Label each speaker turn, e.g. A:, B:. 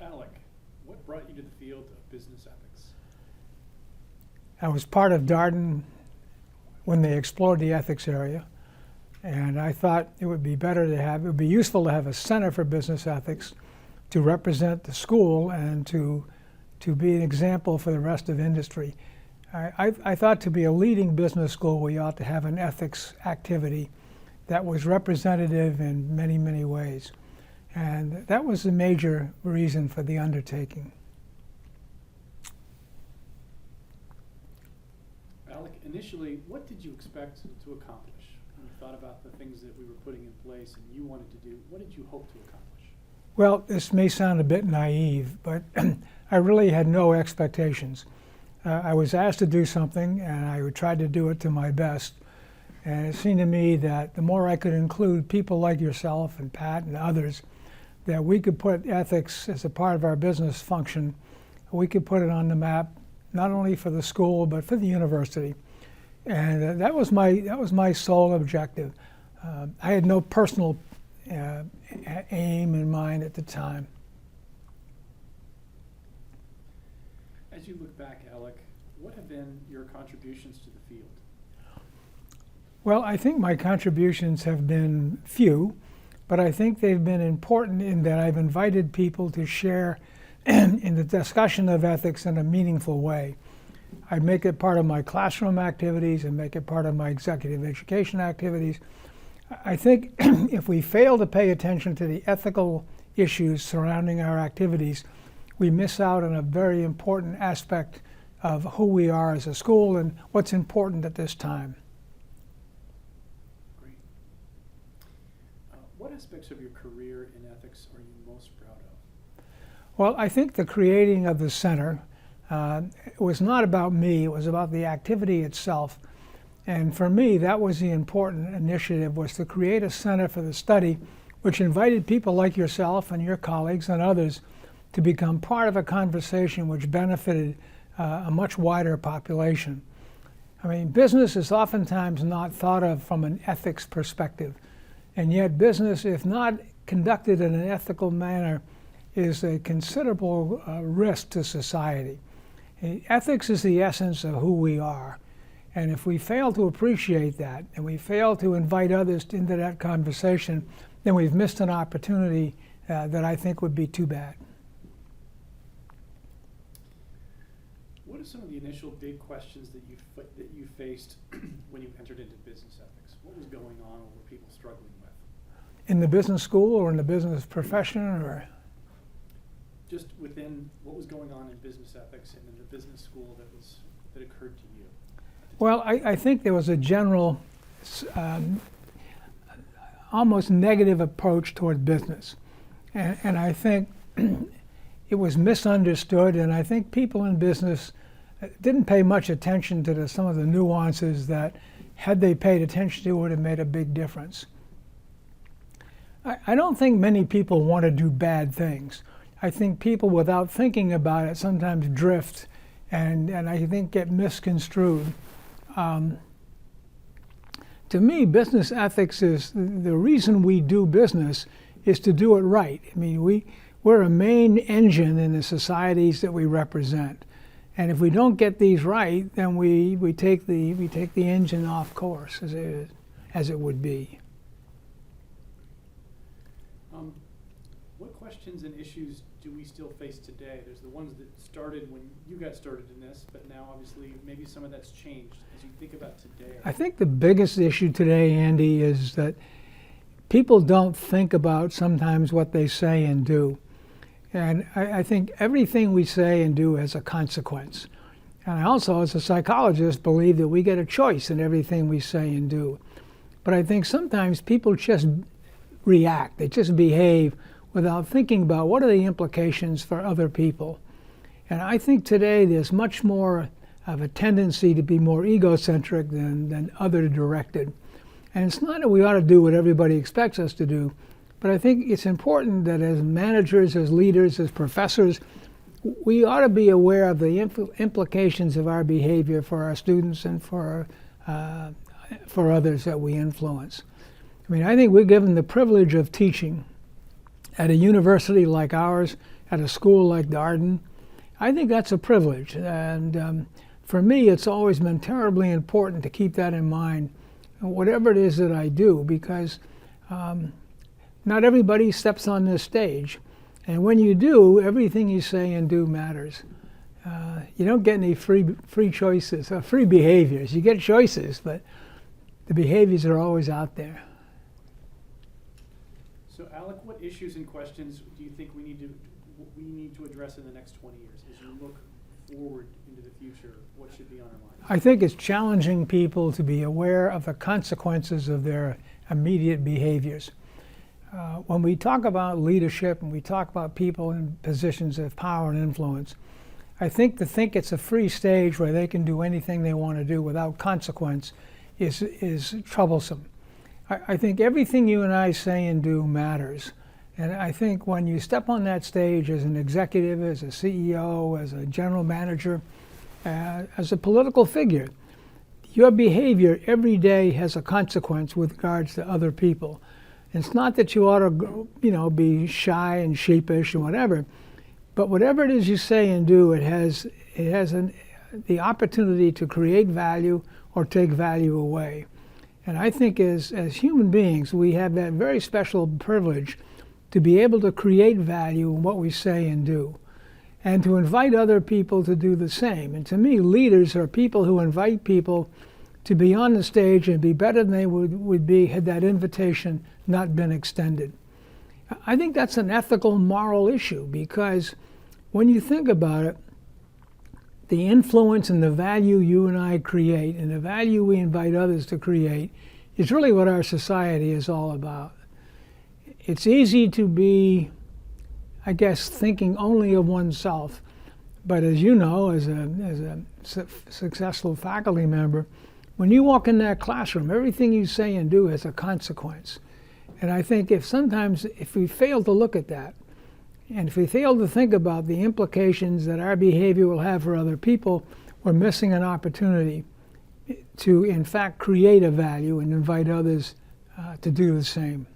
A: Alec, what brought you to the field of business ethics?
B: I was part of Darden when they explored the ethics area, and I thought it would be useful to have a center for business ethics to represent the school and to be an example for the rest of industry. I thought to be a leading business school, we ought to have an ethics activity that was representative in many, many ways. And that was the major reason for the undertaking.
A: Alec, initially, what did you expect to accomplish? When you thought about the things that we were putting in place and you wanted to do, what did you hope to accomplish?
B: Well, this may sound a bit naive, but I really had no expectations. I was asked to do something, and I tried to do it to my best. And it seemed to me that the more I could include people like yourself and Pat and others, that we could put ethics as a part of our business function. We could put it on the map, not only for the school, but for the university. And that was my sole objective. I had no personal aim in mind at the time.
A: As you look back, Alec, what have been your contributions to the field?
B: Well, I think my contributions have been few, but I think they've been important in that I've invited people to share in the discussion of ethics in a meaningful way. I make it part of my classroom activities and make it part of my executive education activities. I think if we fail to pay attention to the ethical issues surrounding our activities, we miss out on a very important aspect of who we are as a school and what's important at this time.
A: Great. What aspects of your career in ethics are you most proud of?
B: Well, I think the creating of the center was not about me, it was about the activity itself. And for me, that was the important initiative, was to create a center for the study which invited people like yourself and your colleagues and others to become part of a conversation which benefited a much wider population. I mean, business is oftentimes not thought of from an ethics perspective, and yet business, if not conducted in an ethical manner, is a considerable risk to society. Ethics is the essence of who we are, and if we fail to appreciate that and we fail to invite others into that conversation, then we've missed an opportunity that I think would be too bad.
A: What are some of the initial big questions that you faced when you entered into business ethics? What was going on? What were people struggling with?
B: In the business school or in the business profession, or?
A: Just within what was going on in business ethics and in the business school that occurred to you?
B: Well, I think there was a general, almost negative approach toward business. And I think it was misunderstood, and I think people in business didn't pay much attention to some of the nuances that, had they paid attention to, would have made a big difference. I don't think many people want to do bad things. I think people, without thinking about it, sometimes drift and I think get misconstrued. To me, business ethics is the reason we do business is to do it right. I mean, we're a main engine in the societies that we represent. And if we don't get these right, then we take the engine off course, as it would be.
A: What questions and issues do we still face today? There's the ones that started when you got started in this, but now obviously maybe some of that's changed as you think about today.
B: I think the biggest issue today, Andy, is that people don't think about sometimes what they say and do. And I think everything we say and do has a consequence. And I also, as a psychologist, believe that we get a choice in everything we say and do. But I think sometimes people just react, they just behave without thinking about what are the implications for other people. And I think today there's much more of a tendency to be more egocentric than other-directed. And it's not that we ought to do what everybody expects us to do, but I think it's important that as managers, as leaders, as professors, we ought to be aware of the implications of our behavior for our students and for others that we influence. I mean, I think we're given the privilege of teaching at a university like ours, at a school like Darden, I think that's a privilege. And for me, it's always been terribly important to keep that in mind, whatever it is that I do, because not everybody steps on this stage. And when you do, everything you say and do matters. You don't get any free choices, or free behaviors. You get choices, but the behaviors are always out there.
A: So Alec, what issues and questions do you think we need to address in the next 20 years as you look forward into the future? What should be on our minds?
B: I think it's challenging people to be aware of the consequences of their immediate behaviors. When we talk about leadership and we talk about people in positions of power and influence, I think to think it's a free stage where they can do anything they want to do without consequence is troublesome. I think everything you and I say and do matters. And I think when you step on that stage as an executive, as a CEO, as a general manager, as a political figure, your behavior every day has a consequence with regards to other people. It's not that you ought to, be shy and sheepish and whatever, but whatever it is you say and do, it has the opportunity to create value or take value away. And I think as human beings, we have that very special privilege to be able to create value in what we say and do, and to invite other people to do the same. And to me, leaders are people who invite people to be on the stage and be better than they would be had that invitation not been extended. I think that's an ethical, moral issue, because when you think about it, the influence and the value you and I create and the value we invite others to create is really what our society is all about. It's easy to be, I guess, thinking only of oneself. But as you know, as a successful faculty member, when you walk in that classroom, everything you say and do has a consequence. And I think if we fail to look at that, and if we fail to think about the implications that our behavior will have for other people, we're missing an opportunity to, in fact, create a value and invite others to do the same.